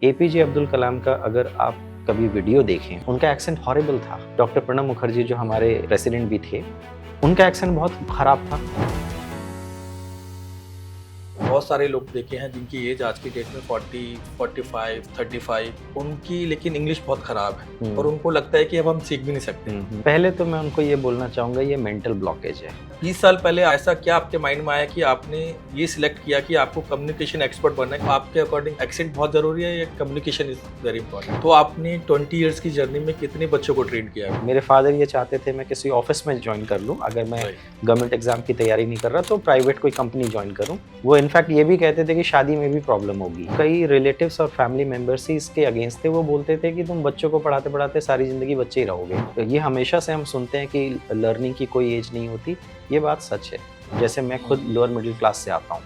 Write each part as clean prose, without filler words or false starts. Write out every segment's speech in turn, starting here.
APJ Abdul Kalam का अगर आप कभी वीडियो देखें, उनका एक्सेंट हॉरिबल था। डॉक्टर प्रणब मुखर्जी जो हमारे प्रेसिडेंट भी थे, उनका एक्सेंट बहुत खराब था। बहुत सारे लोग देखे हैं जिनकी एज आज की डेट में 40, 45, 35 उनकी लेकिन इंग्लिश बहुत खराब है और उनको लगता है कि अब हम सीख भी नहीं सकते। पहले तो मैं उनको ये बोलना चाहूँगा, ये मेंटल ब्लॉकेज है। 20 साल पहले ऐसा क्या आपके माइंड में आया कि आपने ये सिलेक्ट किया कि आपको कम्युनिकेशन एक्सपर्ट बनना है? आपके अकॉर्डिंग एक्सेंट बहुत जरूरी है या कम्युनिकेशन इज वेरी इंपॉर्टेंट? तो आपने 20 इयर्स की जर्नी में कितने बच्चों को ट्रेन किया है? मेरे फादर ये चाहते थे मैं किसी ऑफिस में ज्वाइन कर लूँ, अगर मैं गवर्नमेंट एग्जाम की तैयारी नहीं कर रहा तो प्राइवेट कोई कंपनी ज्वाइन करूँ। वो इनफैक्ट ये भी कहते थे कि शादी में भी प्रॉब्लम होगी। कई रिलेटिव्स और फैमिली मेंबर्स ही इसके अगेंस्ट थे। वो बोलते थे कि तुम बच्चों को पढ़ाते पढ़ाते सारी जिंदगी बच्चे ही रहोगे। तो ये हमेशा से हम सुनते हैं कि लर्निंग की कोई एज नहीं होती। ये बात सच है। जैसे मैं खुद लोअर मिडिल क्लास से आता हूँ।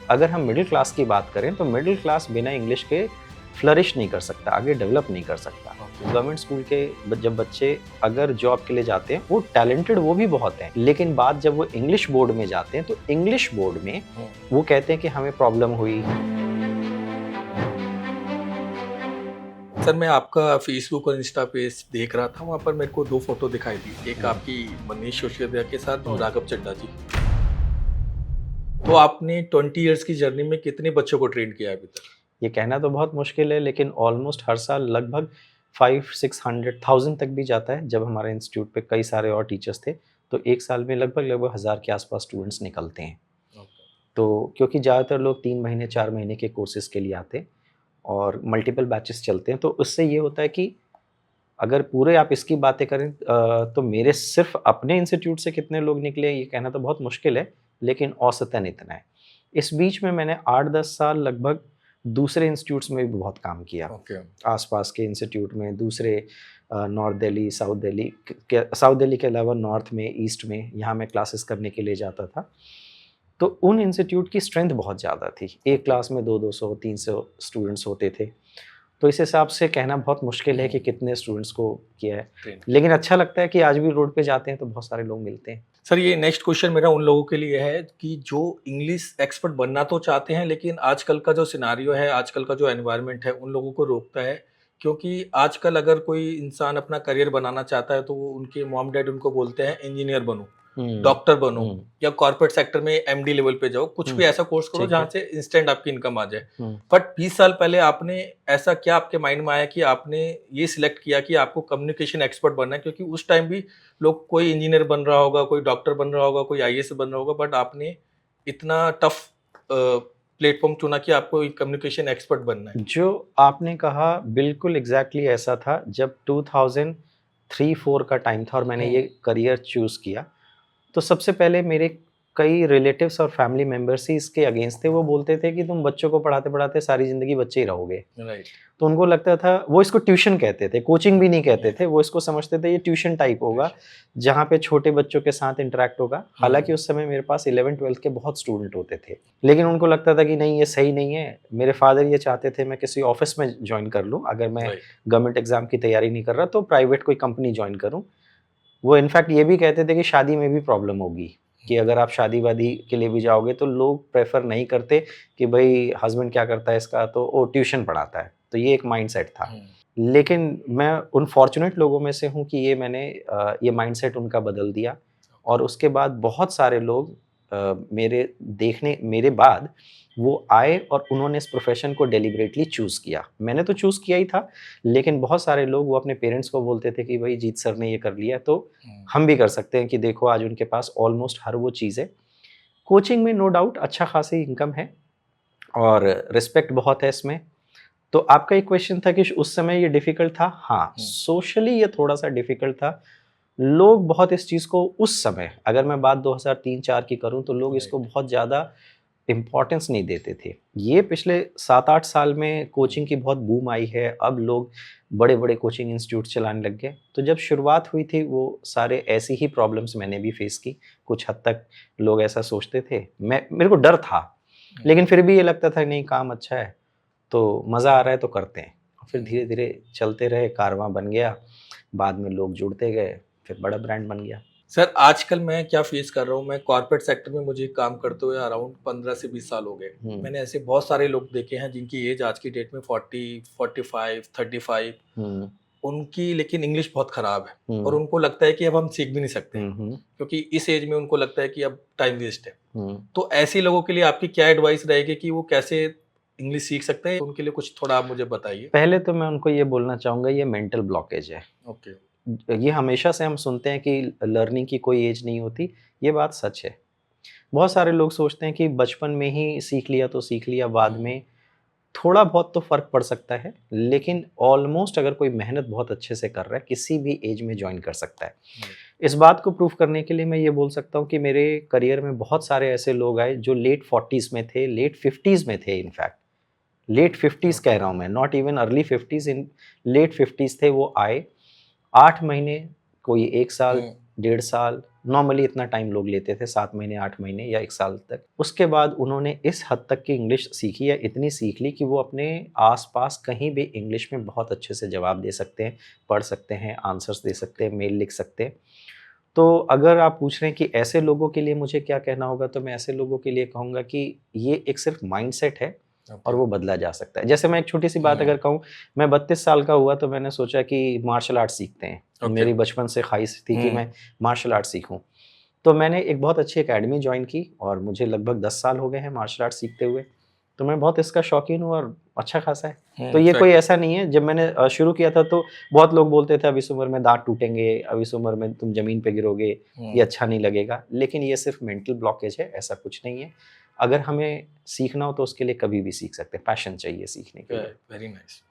अगर हम मिडिल क्लास की बात करें तो मिडिल क्लास बिना इंग्लिश के फ्लरिश नहीं कर सकता, आगे डेवलप नहीं कर सकता। गवर्नमेंट स्कूल के जब बच्चे अगर जॉब के लिए जाते हैं, वो टैलेंटेड वो भी बहुत हैं, लेकिन बात जब वो इंग्लिश बोर्ड में जाते हैं तो इंग्लिश बोर्ड में वो कहते हैं कि हमें प्रॉब्लम हुई। सर, मैं आपका फेसबुक और इंस्टा पेज देख रहा था, वहाँ पर मेरे को 2 फोटो दिखाई दी। एक आपकी मनीष सिसोदिया के साथ और राघव चड्ढा जी। तो आपने 20 इयर्स की जर्नी में कितने बच्चों को ट्रेन किया है अभी तक? ये कहना तो बहुत मुश्किल है, लेकिन ऑलमोस्ट हर साल लगभग 500-600,000 तक भी जाता है। जब हमारे इंस्टीट्यूट पे कई सारे और टीचर्स थे, तो एक साल में लगभग 1000 के आसपास स्टूडेंट्स निकलते हैं। तो क्योंकि ज़्यादातर लोग 3 महीने 4 महीने के कोर्सेज़ के लिए आते हैं और मल्टीपल बैचेस चलते हैं, तो उससे ये होता है कि अगर पूरे आप इसकी बातें करें तो मेरे सिर्फ अपने इंस्टीट्यूट से कितने लोग निकले ये कहना तो बहुत मुश्किल है, लेकिन औसतन इतना है। इस बीच में मैंने 8-10 साल लगभग दूसरे इंस्टीट्यूट्स में भी बहुत काम किया। आसपास के इंस्टीट्यूट में, दूसरे नॉर्थ दिल्ली, साउथ दिल्ली के अलावा नॉर्थ में, ईस्ट में, यहाँ मैं क्लासेस करने के लिए जाता था। तो उन इंस्टीट्यूट की स्ट्रेंथ बहुत ज़्यादा थी। एक क्लास में 200-200, 300 स्टूडेंट्स होते थे। तो इस हिसाब से कहना बहुत मुश्किल है कि कितने स्टूडेंट्स को किया है, लेकिन अच्छा लगता है कि आज भी रोड पे जाते हैं तो बहुत सारे लोग मिलते हैं। सर, ये नेक्स्ट क्वेश्चन मेरा उन लोगों के लिए है कि जो इंग्लिश एक्सपर्ट बनना तो चाहते हैं, लेकिन आजकल का जो सिनारियो है, आजकल का जो एनवायरनमेंट है, उन लोगों को रोकता है। क्योंकि आजकल अगर कोई इंसान अपना करियर बनाना चाहता है तो वो उनके मॉम डैड उनको बोलते हैं इंजीनियर बनो, डॉक्टर बनो या कॉर्पोरेट सेक्टर में एमडी लेवल पे जाओ, कुछ भी ऐसा कोर्स करो जहाँ से इंस्टेंट आपकी इनकम आ जाए। बट 20 साल पहले आपने ऐसा क्या आपके माइंड में आया कि आपने ये सिलेक्ट किया कि आपको कम्युनिकेशन एक्सपर्ट बनना है? क्योंकि उस टाइम भी लोग, कोई इंजीनियर बन रहा होगा, कोई डॉक्टर बन रहा होगा, कोई आईएएस बन रहा होगा, बट आपने इतना टफ प्लेटफॉर्म चुना कि आपको कम्युनिकेशन एक्सपर्ट बनना है। जो आपने कहा बिल्कुल एग्जैक्टली ऐसा था। जब 2003-4 का टाइम था और मैंने ये करियर चूज़ किया, तो सबसे पहले मेरे कई रिलेटिव्स और फैमिली मेंबर्स ही इसके अगेंस्ट थे। वो बोलते थे कि तुम बच्चों को पढ़ाते पढ़ाते सारी ज़िंदगी बच्चे ही रहोगे। राइट। तो उनको लगता था, वो इसको ट्यूशन कहते थे, कोचिंग भी नहीं कहते थे। वो इसको समझते थे ये ट्यूशन टाइप होगा, जहाँ पे छोटे बच्चों के साथ इंटरेक्ट होगा। हालांकि उस समय मेरे पास 11th-12th के बहुत स्टूडेंट होते थे, लेकिन उनको लगता था कि नहीं, ये सही नहीं है। मेरे फादर ये चाहते थे मैं किसी ऑफिस में ज्वाइन कर लूँ, अगर मैं गवर्नमेंट एग्जाम की तैयारी नहीं कर रहा तो प्राइवेट कोई कंपनी ज्वाइन करूँ। वो इनफैक्ट ये भी कहते थे कि शादी में भी प्रॉब्लम होगी, कि अगर आप शादी-वादी के लिए भी जाओगे तो लोग प्रेफ़र नहीं करते कि भई हस्बैंड क्या करता है इसका, तो वो ट्यूशन पढ़ाता है। तो ये एक माइंडसेट था। लेकिन मैं उन फॉर्च्यूनेट लोगों में से हूँ कि मैंने ये माइंडसेट उनका बदल दिया और उसके बाद बहुत सारे लोग मेरे बाद वो आए और उन्होंने इस प्रोफ़ेशन को डेलिबरेटली चूज़ किया। मैंने तो चूज़ किया ही था, लेकिन बहुत सारे लोग वो अपने पेरेंट्स को बोलते थे कि भई जीत सर ने ये कर लिया तो हम भी कर सकते हैं, कि देखो आज उनके पास ऑलमोस्ट हर वो चीज़ है। कोचिंग में नो डाउट अच्छा खासी इनकम है और रिस्पेक्ट बहुत है इसमें। तो आपका एक क्वेश्चन था कि उस समय ये डिफ़िकल्ट था? हाँ, सोशली ये थोड़ा-सा डिफ़िकल्ट था। लोग बहुत इस चीज़ को उस समय, अगर मैं बात 2003-4 की करूँ तो लोग इसको बहुत ज़्यादा इम्पोर्टेंस नहीं देते थे। ये पिछले 7-8 साल में कोचिंग की बहुत बूम आई है। अब लोग बड़े-बड़े कोचिंग इंस्टीट्यूट चलाने लग गए। तो जब शुरुआत हुई थी वो सारे ऐसी ही प्रॉब्लम्स मैंने भी फेस की। कुछ हद तक लोग ऐसा सोचते थे। मेरे को डर था, लेकिन फिर भी ये लगता था नहीं, काम अच्छा है, तो मज़ा आ रहा है तो करते हैं। फिर धीरे-धीरे चलते रहे, कारवां बन गया। बाद में लोग जुड़ते गए, फिर बड़ा ब्रांड बन गया। सर आजकल मैं क्या फेस कर रहा हूँ, मैं कॉर्पोरेट सेक्टर में मुझे काम करते हुए अराउंड 15 से 20 साल हो गए। हुँ, मैंने ऐसे बहुत सारे लोग देखे हैं जिनकी एज आज की डेट में 40, 45, 35, हुँ, उनकी लेकिन इंग्लिश बहुत खराब है और हुँ, उनको लगता है कि अब हम सीख भी नहीं सकते हैं, हुँ, हुँ, क्योंकि इस एज में उनको लगता है कि अब टाइम वेस्ट है। हुँ। तो ऐसे लोगों के लिए आपकी क्या एडवाइस रहेगी कि वो कैसे इंग्लिश सीख सकते हैं? उनके लिए कुछ थोड़ा आप मुझे बताइए। पहले तो मैं उनको ये बोलना चाहूँगा ये मेंटल ब्लॉकेज है। ओके। ये हमेशा से हम सुनते हैं कि लर्निंग की कोई एज नहीं होती, ये बात सच है। बहुत सारे लोग सोचते हैं कि बचपन में ही सीख लिया तो सीख लिया, बाद हुँ, में थोड़ा बहुत तो फ़र्क पड़ सकता है, लेकिन ऑलमोस्ट अगर कोई मेहनत बहुत अच्छे से कर रहा है, किसी भी एज में जॉइन कर सकता है। हुँ, इस बात को प्रूव करने के लिए मैं ये बोल सकता हूँ कि मेरे करियर में बहुत सारे ऐसे लोग आए जो लेट 40s में थे, लेट 50s में थे इनफैक्ट। लेट 50s कह ओके। रहा हूँ मैं, not even early 50s, in late 50s थे, वो आए 8 महीने, कोई 1 साल, हुँ, 1.5 साल, नॉर्मली इतना टाइम लोग लेते थे 7 महीने, 8 महीने या 1 साल तक। उसके बाद उन्होंने इस हद तक की इंग्लिश सीखी या इतनी सीख ली कि वो अपने आस-पास कहीं भी इंग्लिश में बहुत अच्छे से जवाब दे सकते हैं, पढ़ सकते हैं, आंसर्स दे सकते ओके, हैं, मेल लिख सकते हैं। तो अगर आप पूछ रहे हैं कि ऐसे लोगों के लिए मुझे क्या कहना होगा, तो मैं ऐसे लोगों के लिए कहूँगा कि ये एक सिर्फ़ माइंडसेट है और ओके। वो बदला जा सकता है। जैसे मैं एक छोटी-सी बात हुँ, अगर कहूँ, मैं 32 साल का हुआ तो मैंने सोचा कि मार्शल आर्ट सीखते हैं। ओके। मेरी बचपन से ख़्वाहिश थी कि हुँ, मैं मार्शल आर्ट सीखूँ। तो मैंने एक बहुत अच्छी अकेडमी जॉइन की और मुझे लगभग 10 साल हो गए हैं मार्शल आर्ट सीखते हुए। तो मैं बहुत इसका शौकीन हूँ और अच्छा खासा है। तो हुँ, ये कोई एग्ज़ैक्टली। ऐसा नहीं है, जब मैंने शुरू किया था तो बहुत लोग बोलते थे अब इस उम्र में दाँत टूटेंगे, अब इस उम्र में तुम ज़मीन पे गिरोगे, ये हुँ, अच्छा नहीं लगेगा। लेकिन ये सिर्फ़ मेंटल ब्लॉकेज है, ऐसा कुछ नहीं है। अगर हमें सीखना हो तो उसके लिए कभी भी सीख सकते हैं, पैशन चाहिए सीखने के लिए। Very nice.